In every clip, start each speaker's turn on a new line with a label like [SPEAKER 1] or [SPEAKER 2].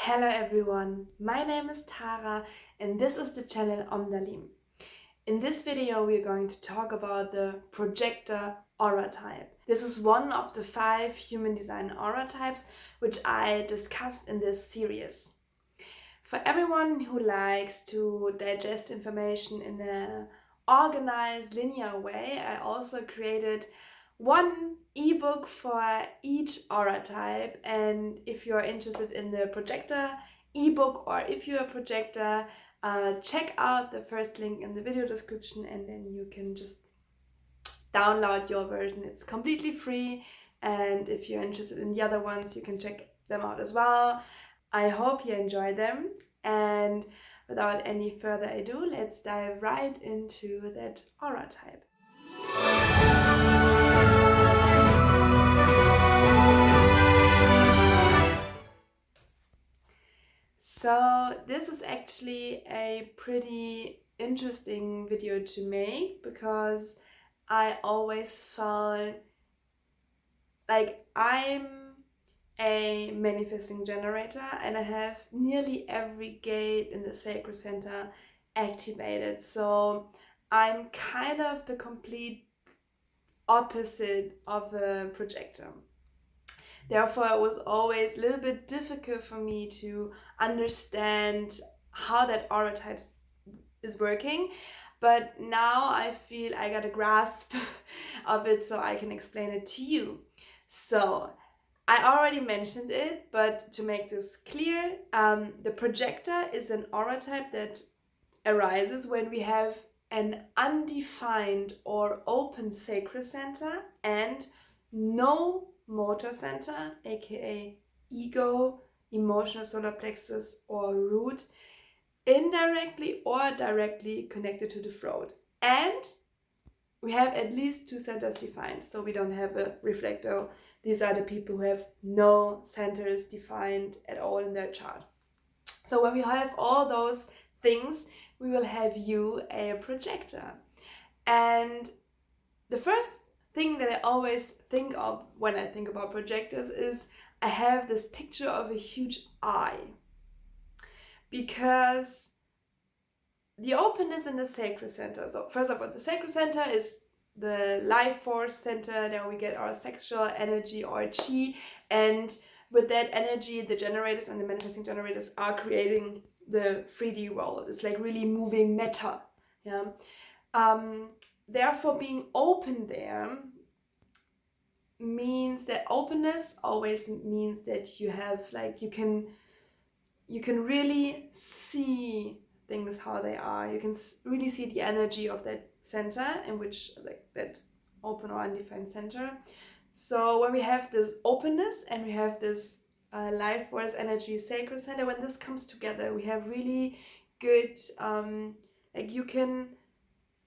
[SPEAKER 1] Hello everyone, my name is Tara and this is the channel DALIM. In this video we are going to talk about the projector aura type. This is one of the 5 human design aura types which I discussed in this series. For everyone who likes to digest information in an organized, linear way, I also created one ebook for each aura type, and if you're interested in the projector ebook or if you're a projector, check out the first link in the video description and then you can just download your version. It's completely free, and if you're interested in the other ones you can check them out as well. I hope you enjoy them, and without any further ado, let's dive right into that aura type. So this is actually a pretty interesting video to make because I always felt like I'm a manifesting generator and I have nearly every gate in the sacral center activated. So I'm kind of the complete opposite of a projector. Therefore, it was always a little bit difficult for me to understand how that aura type is working. But now I feel I got a grasp of it so I can explain it to you. So I already mentioned it, but to make this clear, the projector is an aura type that arises when we have an undefined or open sacral center and no motor center, aka ego, emotional solar plexus, or root, indirectly or directly connected to the throat. And we have at least 2 centers defined, so we don't have a reflector. These are the people who have no centers defined at all in their chart. So when we have all those things, we will have you a projector. And the first thing that I always think of when I think about projectors is I have this picture of a huge eye, because the openness in the sacral center. So first of all, the sacral center is the life force center. There we get our sexual energy or chi, and with that energy, the generators and the manifesting generators are creating the 3D world. It's like really moving matter. Yeah. Therefore, being open there means that openness always means that you have like you can really see things how they are. You can really see the energy of that center, in which like that open or undefined center. So when we have this openness and we have this life force energy sacral center, when this comes together, we have really good like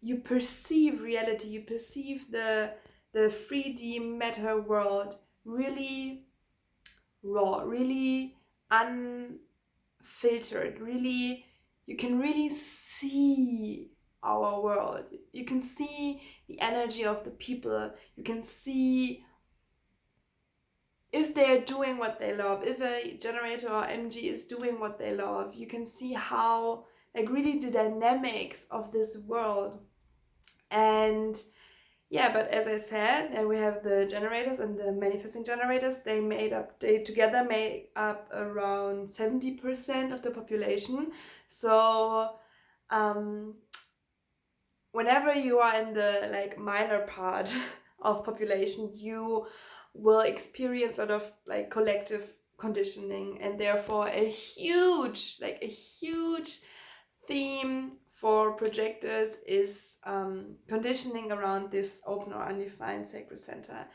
[SPEAKER 1] you perceive reality, you perceive the 3D matter world really raw, really unfiltered, really, you can really see our world. You can see the energy of the people. You can see if they're doing what they love, if a generator or MG is doing what they love. You can see how, like, really the dynamics of this world. And yeah, but as I said, we have the generators and the manifesting generators. They together make up around 70% of the population. So whenever you are in the like minor part of population, you will experience a lot of like collective conditioning, and therefore a huge theme for projectors is conditioning around this open or undefined sacral center,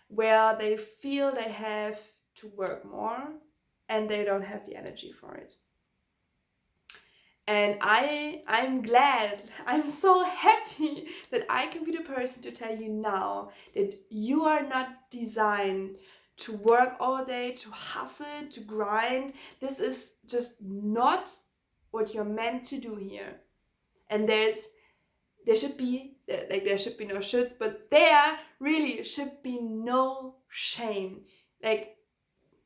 [SPEAKER 1] where they feel they have to work more and they don't have the energy for it. And I'm glad, I'm so happy that I can be the person to tell you now that you are not designed to work all day, to hustle, to grind. This is just not what you're meant to do here. And there should be no shoulds, but there really should be no shame. Like,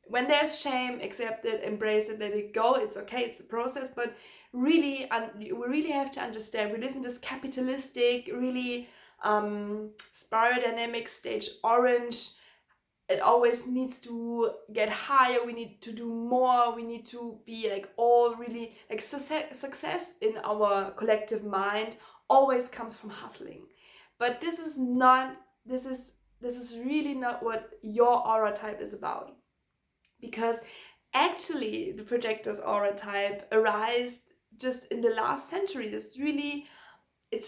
[SPEAKER 1] when there's shame, accept it, embrace it, let it go. It's okay, it's a process, but really, we really have to understand we live in this capitalistic, really spiral dynamic stage orange. It always needs to get higher, we need to do more, we need to be like all really like success in our collective mind always comes from hustling. But this is not, this is really not what your aura type is about, because actually the projector's aura type arose just in the last century. It's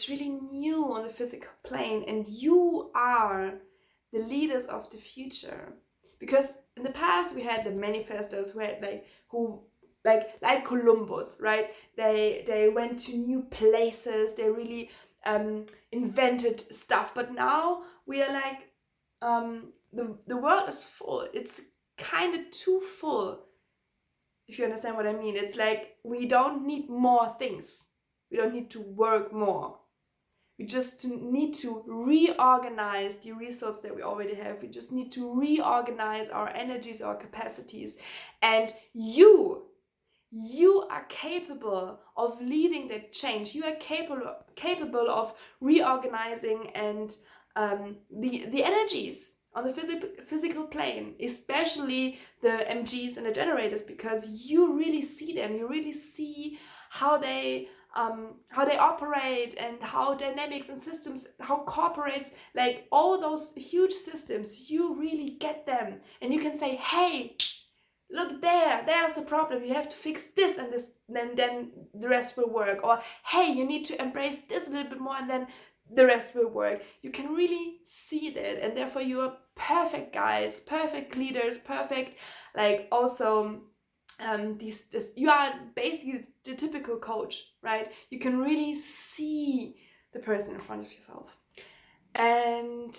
[SPEAKER 1] really new on the physical plane, and you are the leaders of the future. Because in the past we had the manifestors who had like Columbus, right? They went to new places, they really invented stuff. But now we are like the world is full. It's kind of too full, if you understand what I mean. It's like we don't need more things. We don't need to work more. We just need to reorganize the resource that we already have. We just need to reorganize our energies, our capacities. And you are capable of leading that change. You are capable of reorganizing and the energies on the physical plane, especially the MGs and the generators, because you really see them. You really see how they operate, and how dynamics and systems, how corporates, like all those huge systems, you really get them, and you can say, hey, look there's the problem, you have to fix this and this, then the rest will work. Or hey, you need to embrace this a little bit more, and then the rest will work. You can really see that, and therefore you are perfect guides, perfect leaders, perfect, like also you are basically the typical coach, right? You can really see the person in front of yourself. And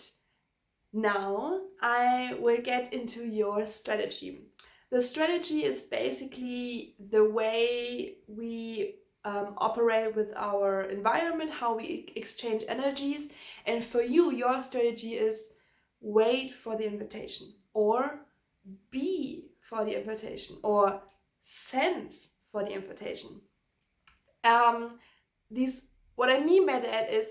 [SPEAKER 1] now I will get into your strategy. The strategy is basically the way we operate with our environment, how we exchange energies. And for you, your strategy is wait for the invitation, or be for the invitation, or sense for the invitation. What I mean by that is,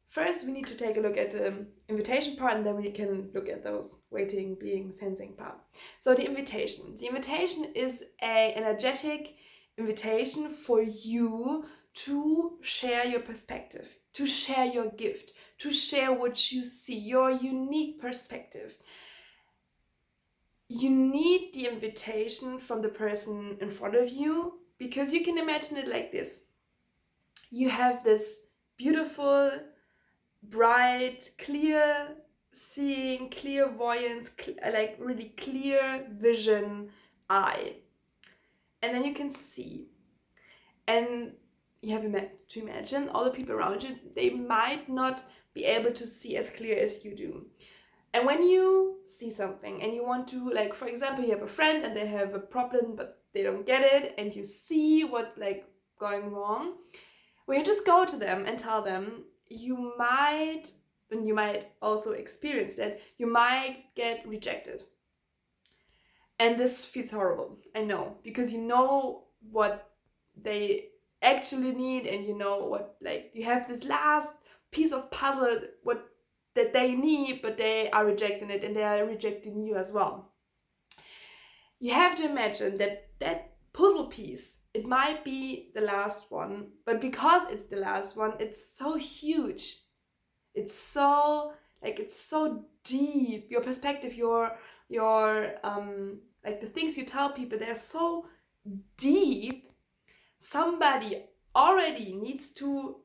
[SPEAKER 1] first we need to take a look at the invitation part, and then we can look at those waiting, being, sensing part. So the invitation is an energetic invitation for you to share your perspective, to share your gift, to share what you see, your unique perspective. You need the invitation from the person in front of you, because you can imagine it like this. You have this beautiful, bright, clear seeing, clairvoyance, like really clear vision eye. And then you can see. And you have to imagine all the people around you, they might not be able to see as clear as you do. And when you see something and you want to, like, for example, you have a friend and they have a problem but they don't get it, and you see what's like going wrong, when you just go to them and tell them, you might, and you might also experience that, you might get rejected. And this feels horrible, I know, because you know what they actually need, and you know what, like, you have this last piece of puzzle what that they need, but they are rejecting it, and they are rejecting you as well. You have to imagine that that puzzle piece, it might be the last one, but because it's the last one, it's so huge. It's so, like, it's so deep. Your perspective, your like the things you tell people, they're so deep. Somebody already needs to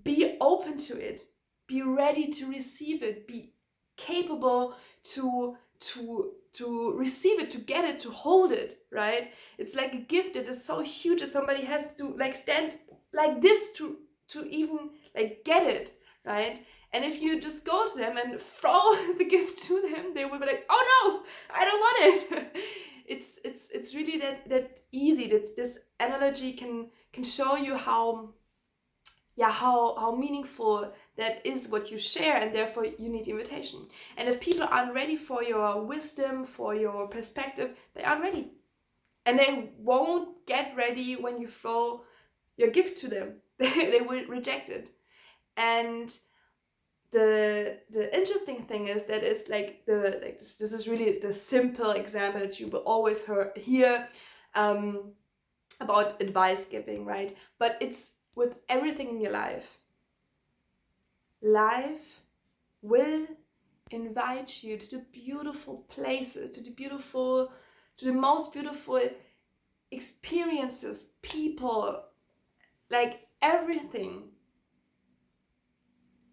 [SPEAKER 1] be open to it, be ready to receive it, be capable to receive it, to get it, to hold it, right? It's like a gift that is so huge that somebody has to like stand like this to even like get it, right? And if you just go to them and throw the gift to them, they will be like, oh no, I don't want it. It's really that easy. That this analogy can show you how how meaningful that is what you share, and therefore you need invitation. And if people aren't ready for your wisdom, for your perspective, they aren't ready. And they won't get ready when you throw your gift to them. They will reject it. And the interesting thing is that it's like this is really the simple example that you will always hear about advice giving, right? But it's with everything in your life. Life will invite you to the beautiful places, to the most beautiful experiences, people, like everything.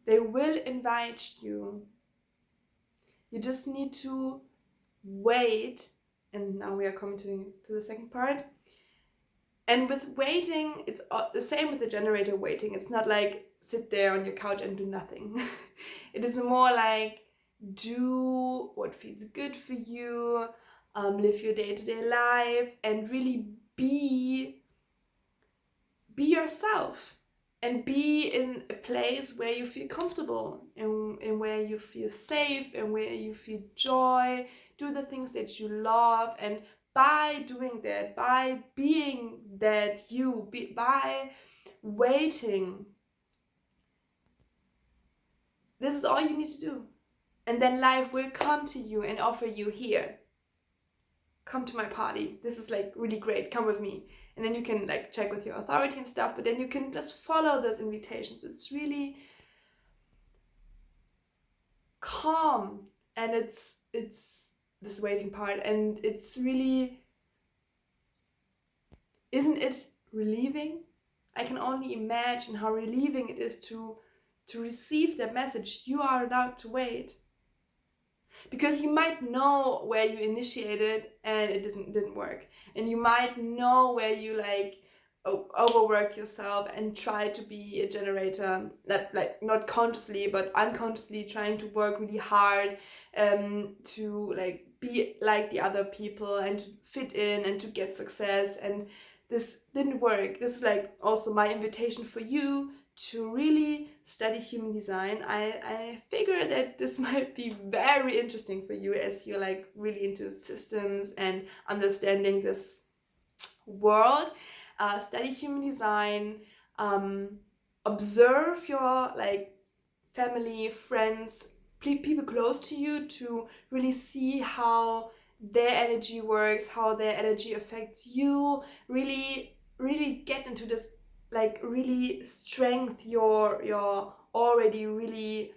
[SPEAKER 1] They will invite you. You just need to wait. And now we are coming to the second part. And with waiting, it's the same with the generator waiting. It's not like sit there on your couch and do nothing. It is more like do what feels good for you, live your day-to-day life, and really be yourself, and be in a place where you feel comfortable, and where you feel safe, and where you feel joy. Do the things that you love, and by doing that, by being that by waiting, this is all you need to do. And then life will come to you and offer you, here, come to my party, this is like really great, come with me. And then you can like check with your authority and stuff, but then you can just follow those invitations. It's really calm, and it's this waiting part, and it's really, isn't it relieving? I can only imagine how relieving it is to receive that message. You are allowed to wait. Because you might know where you initiated and it didn't work, and you might know where you like overwork yourself and try to be a generator, not consciously but unconsciously, trying to work really hard to like be like the other people and to fit in and to get success, and this didn't work. This is like also my invitation for you to really study human design. I figure that this might be very interesting for you, as you're like really into systems and understanding this world. Study human design, observe your like family, friends, people close to you, to really see how their energy works, how their energy affects you. Really get into this, like really strengthen your already really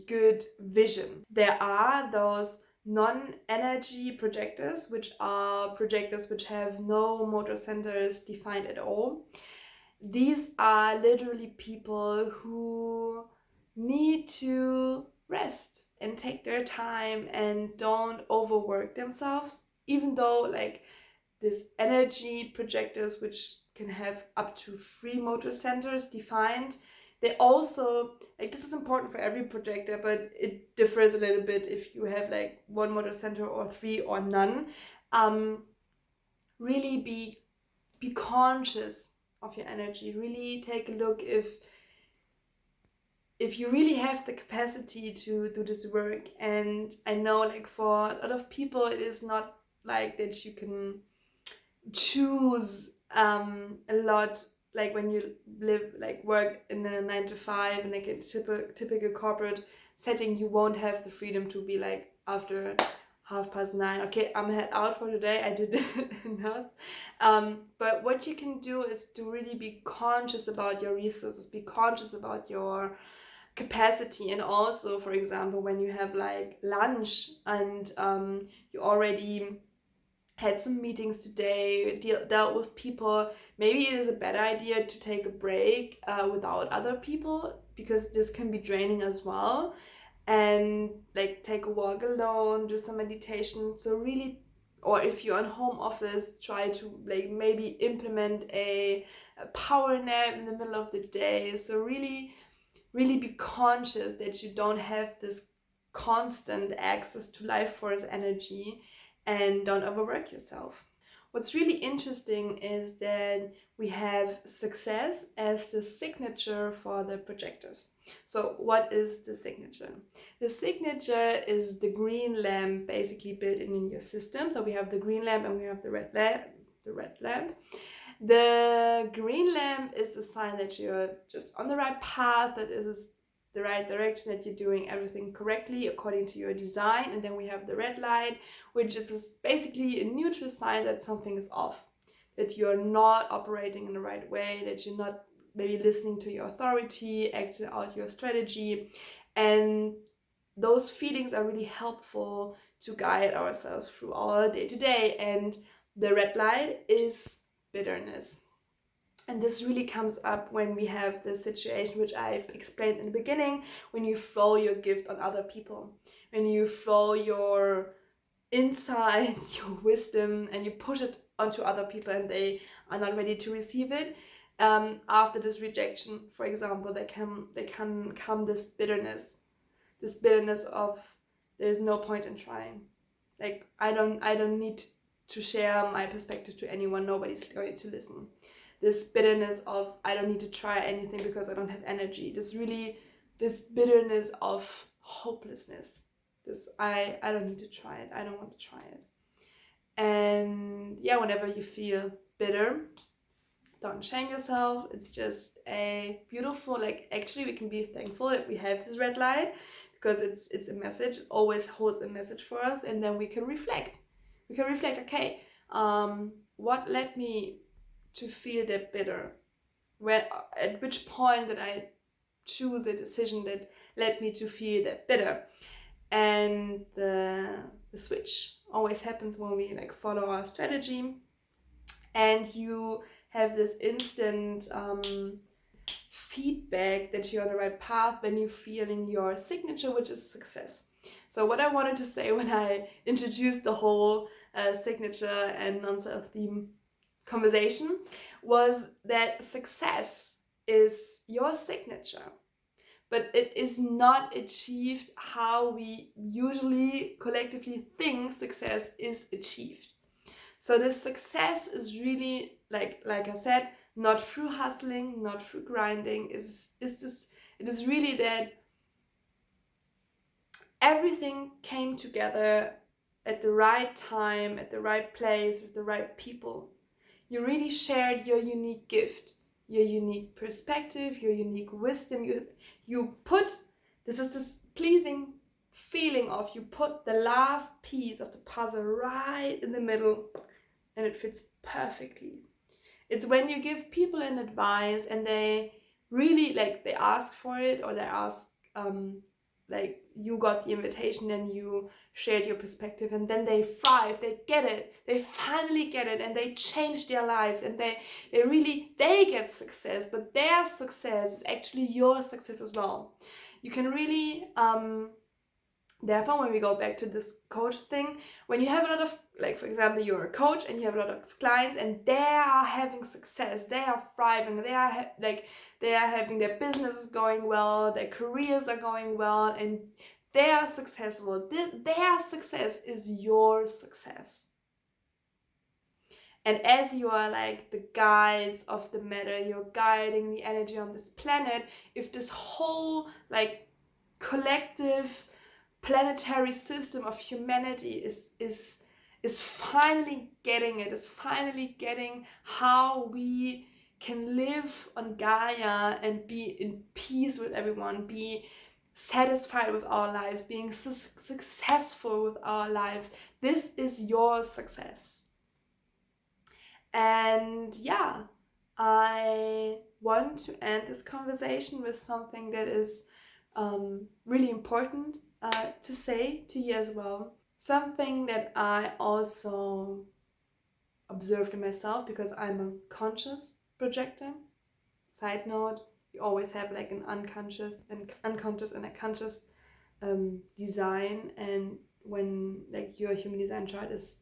[SPEAKER 1] good vision. There are those non-energy projectors, which are projectors which have no motor centers defined at all. These are literally people who need to rest and take their time and don't overwork themselves, even though like this energy projectors, which can have up to 3 motor centers defined, they also, like, this is important for every projector, but it differs a little bit if you have like 1 motor center or 3 or none. Really be conscious of your energy. Really take a look if you really have the capacity to do this work. And I know like for a lot of people it is not like that you can choose a lot, like when you work in a 9 to 5 and like a typical corporate setting, you won't have the freedom to be like, after 9:30, okay, I'm head out for today, I did enough. But what you can do is to really be conscious about your resources, be conscious about your capacity. And also, for example, when you have like lunch and you already had some meetings today, dealt with people, maybe it is a better idea to take a break without other people, because this can be draining as well. And like take a walk alone, do some meditation. So really, or if you're on home office, try to like maybe implement a power nap in the middle of the day. So really be conscious that you don't have this constant access to life force energy, and don't overwork yourself. what's really interesting is that we have success as the signature for the projectors. So what is the signature? The signature is the green lamp basically built in your system. So we have the green lamp and we have the red lamp. The green lamp is a sign that you're just on the right path, that is the right direction, that you're doing everything correctly according to your design. And then we have the red light, which is basically a neutral sign that something is off, that you're not operating in the right way, that you're not maybe listening to your authority, acting out your strategy. And those feelings are really helpful to guide ourselves through our day-to-day. And the red light is bitterness. And this really comes up when we have the situation which I've explained in the beginning, when you throw your gift on other people, when you throw your insights, your wisdom, and you push it onto other people and they are not ready to receive it. After this rejection, for example, they can come this bitterness of there's no point in trying. Like I don't need to share my perspective to anyone. Nobody's going to listen. This bitterness of I don't need to try anything because I don't have energy. This bitterness of hopelessness. This I don't need to try it. I don't want to try it. And yeah, whenever you feel bitter, don't shame yourself. It's just a beautiful, like actually we can be thankful that we have this red light, because it's a message, it always holds a message for us. And then we can reflect. Okay, what led me to feel that bitter? Where, at which point did I choose a decision that led me to feel that bitter? And the switch always happens when we like follow our strategy, and you have this instant feedback that you're on the right path when you're feeling your signature, which is success. So what I wanted to say when I introduced the whole signature and non-self theme conversation was that success is your signature, but it is not achieved how we usually collectively think success is achieved. So this success is really, like I said, not through hustling, not through grinding. It is really that everything came together at the right time, at the right place, with the right people. You really shared your unique gift, your unique perspective, your unique wisdom. You put, this is this pleasing feeling of, you put the last piece of the puzzle right in the middle, and it fits perfectly. It's when you give people an advice and they really like, they ask for it, or they ask like you got the invitation and you shared your perspective, and then they thrive, they get it, they finally get it, and they change their lives, and they get success, but their success is actually your success as well. You can really therefore, when we go back to this coach thing, when you have a lot of, like for example, you're a coach and you have a lot of clients and they are having success, they are thriving, they are having their businesses going well, their careers are going well, and they are successful. Their success is your success. And as you are like the guides of the matter, you're guiding the energy on this planet. If this whole like collective planetary system of humanity is finally getting it, is finally getting how we can live on Gaia and be in peace with everyone, be satisfied with our lives, being successful with our lives. This is your success. And yeah, I want to end this conversation with something that is really important to say to you as well. Something that I also observed in myself, because I'm a conscious projector. Side note, you always have like an unconscious and a conscious design, and when like your human design chart is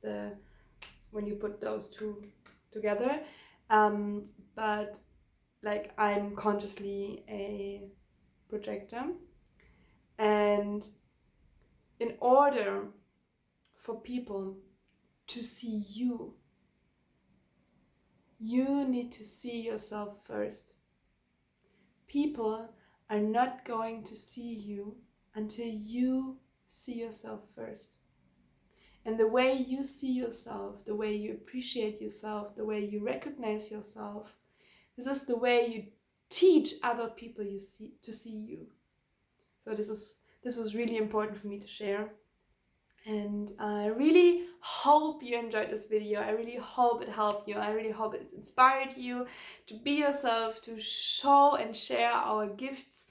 [SPEAKER 1] when you put those two together, but like I'm consciously a projector, and in order for people to see you You need to see yourself first. People are not going to see you until you see yourself first. And the way you see yourself, the way you appreciate yourself, the way you recognize yourself, this is the way you teach other people to see you. So this was really important for me to share. And I really hope you enjoyed this video. I really hope it helped you. I really hope it inspired you to be yourself, to show and share our gifts,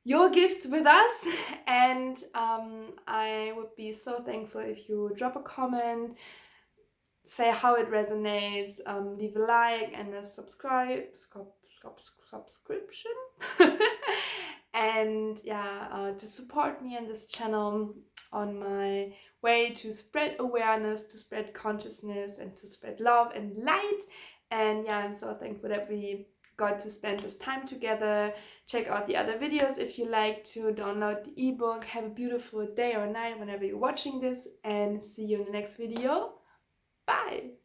[SPEAKER 1] your gifts with us. And I would be so thankful if you drop a comment, say how it resonates, leave a like and a subscription. And yeah, to support me in this channel on my way to spread awareness, to spread consciousness, and to spread love and light. And yeah, I'm so thankful that we got to spend this time together. Check out the other videos if you like to download the ebook. Have a beautiful day or night whenever you're watching this, and see you in the next video. Bye!